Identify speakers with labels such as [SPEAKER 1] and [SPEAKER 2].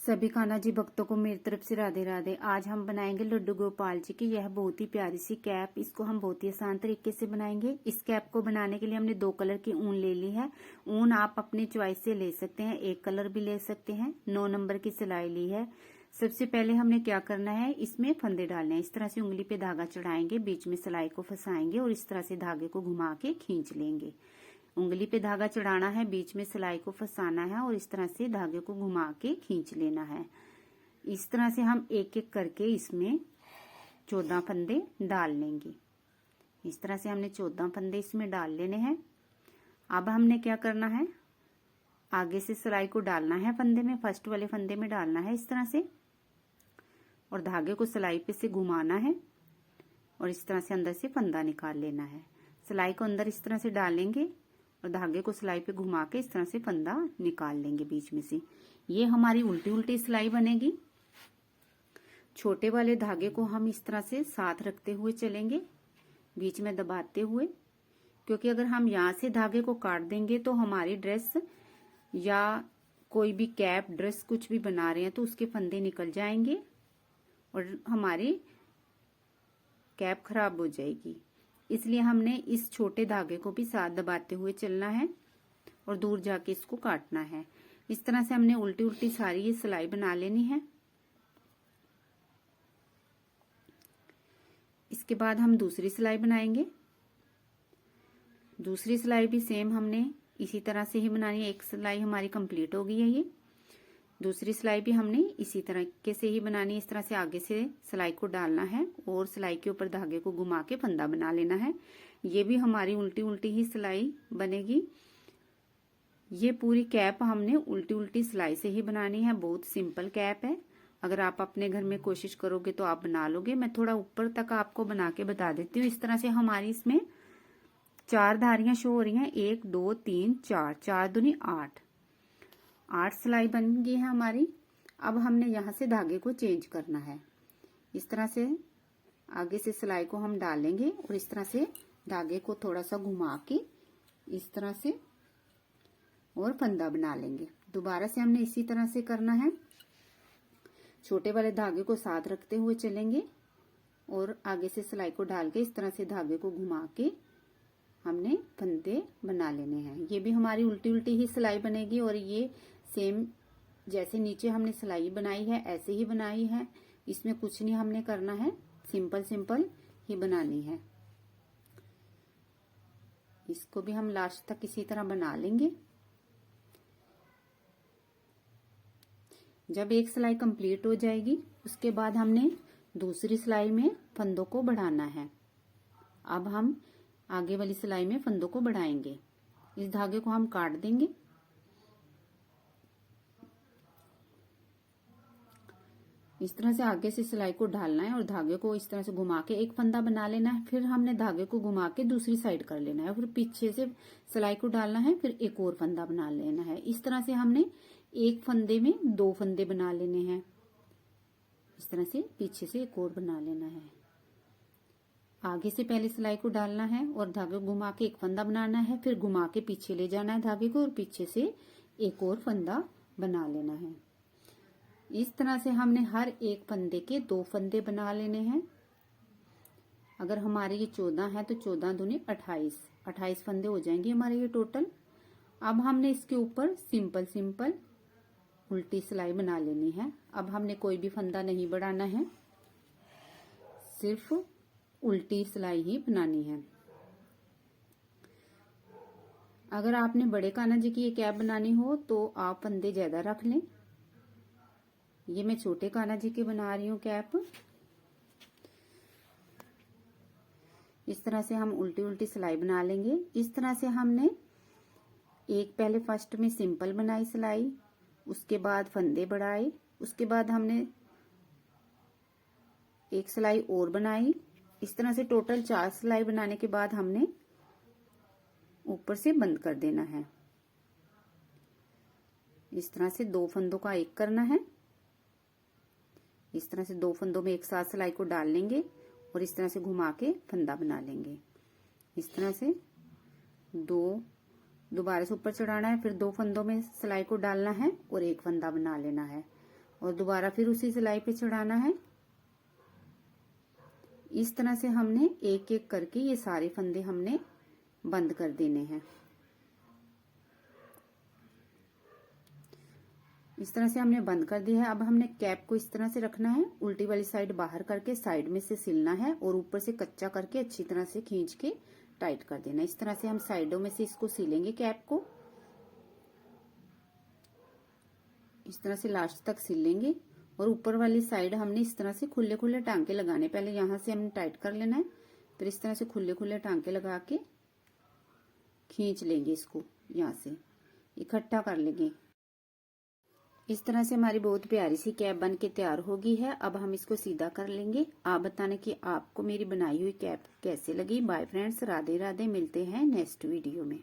[SPEAKER 1] सभी कान्हा जी भक्तों को मेरी तरफ से राधे राधे। आज हम बनाएंगे लड्डू गोपाल जी की यह बहुत ही प्यारी सी कैप। इसको हम बहुत ही आसान तरीके से बनाएंगे। इस कैप को बनाने के लिए हमने 2 कलर की ऊन ले ली है। ऊन आप अपनी चॉइस से ले सकते हैं, एक कलर भी ले सकते हैं। 9 नंबर की सिलाई ली है। सबसे पहले हमने क्या करना है, इसमें फंदे डालने हैं। इस तरह से उंगली पे धागा चढ़ाएंगे, बीच में सिलाई को फंसाएंगे और इस तरह से धागे को घुमा के खींच लेंगे। उंगली पे धागा चढ़ाना है, बीच में सिलाई को फंसाना है और इस तरह से धागे को घुमा के खींच लेना है। इस तरह से हम एक एक करके इसमें 14 फंदे डाल लेंगे। इस तरह से हमने 14 फंदे इसमें डाल लेने हैं। अब हमने क्या करना है, आगे से सिलाई को डालना है फंदे में, फर्स्ट वाले फंदे में डालना है इस तरह से और धागे को सिलाई पे से घुमाना है और इस तरह से अंदर से फंदा निकाल लेना है। सिलाई को अंदर इस तरह से डालेंगे और धागे को सिलाई पे घुमा के इस तरह से फंदा निकाल लेंगे बीच में से। ये हमारी उल्टी उल्टी सिलाई बनेगी। छोटे वाले धागे को हम इस तरह से साथ रखते हुए चलेंगे, बीच में दबाते हुए, क्योंकि अगर हम यहाँ से धागे को काट देंगे तो हमारी ड्रेस या कोई भी कैप ड्रेस कुछ भी बना रहे हैं तो उसके फंदे निकल जाएंगे और हमारी कैप खराब हो जाएगी। इसलिए हमने इस छोटे धागे को भी साथ दबाते हुए चलना है और दूर जाके इसको काटना है। इस तरह से हमने उल्टी उल्टी सारी ये सिलाई बना लेनी है। इसके बाद हम दूसरी सिलाई बनाएंगे। दूसरी सिलाई भी सेम हमने इसी तरह से ही बनानी है। एक सिलाई हमारी कंप्लीट हो गई है। ये दूसरी सिलाई भी हमने इसी तरीके से ही बनानी है। इस तरह से आगे से सिलाई को डालना है और सिलाई के ऊपर धागे को घुमा के फंदा बना लेना है। ये भी हमारी उल्टी उल्टी ही सिलाई बनेगी। ये पूरी कैप हमने उल्टी उल्टी सिलाई से ही बनानी है। बहुत सिंपल कैप है। अगर आप अपने घर में कोशिश करोगे तो आप बना लोगे। मैं थोड़ा ऊपर तक आपको बना के बता देती हूँ। इस तरह से हमारी इसमें 4 धारियां शो हो रही हैं। 1 2 3 4, 4 दूनी 8 सिलाई बन गई है हमारी। अब हमने यहाँ से धागे को चेंज करना है। इस तरह से आगे से सिलाई को हम डालेंगे और इस तरह से धागे को थोड़ा सा घुमा के इस तरह से और फंदा बना लेंगे। दोबारा से हमने इसी तरह से करना है। छोटे वाले धागे को साथ रखते हुए चलेंगे और आगे से सिलाई को डाल के इस तरह से धागे को घुमा के हमने फंदे बना लेने हैं। ये भी हमारी उल्टी उल्टी ही सिलाई बनेगी और ये सेम जैसे नीचे हमने सिलाई बनाई है ऐसे ही बनाई है। इसमें कुछ नहीं हमने करना है, सिंपल सिंपल ही बनानी है। इसको भी हम लास्ट तक इसी तरह बना लेंगे। जब एक सिलाई कंप्लीट हो जाएगी उसके बाद हमने दूसरी सिलाई में फंदों को बढ़ाना है। अब हम आगे वाली सिलाई में फंदों को बढ़ाएंगे। इस धागे को हम काट देंगे। इस तरह से आगे से सिलाई को ढालना है और धागे को इस तरह से घुमा के एक फंदा बना लेना है। फिर हमने धागे को घुमा के दूसरी साइड कर लेना है। फिर पीछे से सिलाई को डालना है, फिर एक और फंदा बना लेना है। इस तरह से हमने एक फंदे में 2 फंदे बना लेने हैं। इस तरह से पीछे से एक और बना लेना है। आगे से पहले सिलाई को डालना है और धागे को घुमा के एक फंदा बनाना है, फिर घुमा के पीछे ले जाना है धागे को और पीछे से एक और फंदा बना लेना है। इस तरह से हमने हर एक फंदे के 2 फंदे बना लेने हैं। अगर हमारे ये 14 है तो 14 दूनी 28 फंदे हो जाएंगे हमारे ये टोटल। अब हमने इसके ऊपर सिंपल सिंपल उल्टी सिलाई बना लेनी है। अब हमने कोई भी फंदा नहीं बढ़ाना है, सिर्फ उल्टी सिलाई ही बनानी है। अगर आपने बड़े कान्हा जी की ये कैप बनानी हो तो आप फंदे ज्यादा रख लें। ये मैं छोटे कान्हा जी के बना रही हूँ कैप। इस तरह से हम उल्टी उल्टी सिलाई बना लेंगे। इस तरह से हमने एक पहले फर्स्ट में सिंपल बनाई सिलाई, उसके बाद फंदे बढ़ाए, उसके बाद हमने एक सिलाई और बनाई। इस तरह से टोटल 4 सिलाई बनाने के बाद हमने ऊपर से बंद कर देना है। इस तरह से 2 फंदों का एक करना है। इस तरह से 2 फंदों में एक साथ सिलाई को डाल लेंगे और इस तरह से घुमा के फंदा बना लेंगे। इस तरह से दोबारा से ऊपर चढ़ाना है, फिर 2 फंदों में सिलाई को डालना है और एक फंदा बना लेना है और दोबारा फिर उसी सिलाई पे चढ़ाना है। इस तरह से हमने एक एक करके ये सारे फंदे हमने बंद कर देने हैं। इस तरह से हमने बंद कर दिया है। अब हमने कैप को इस तरह से रखना है, उल्टी वाली साइड बाहर करके साइड में से सिलना है और ऊपर से कच्चा करके अच्छी तरह से खींच के टाइट कर देना। इस तरह से हम साइडों में से इसको सिलेंगे कैप को। इस तरह से लास्ट तक सिल लेंगे और ऊपर वाली साइड हमने इस तरह से खुले खुले टांके लगाने। पहले यहां से हमने टाइट कर लेना है, फिर इस तरह से खुले खुले टांके लगा के खींच लेंगे, इसको यहां से इकट्ठा कर लेंगे। इस तरह से हमारी बहुत प्यारी सी कैप बन के तैयार होगी है। अब हम इसको सीधा कर लेंगे। आप बताना कि आपको मेरी बनाई हुई कैप कैसे लगी। Bye friends, Radhe Radhe. मिलते हैं नेक्स्ट वीडियो में।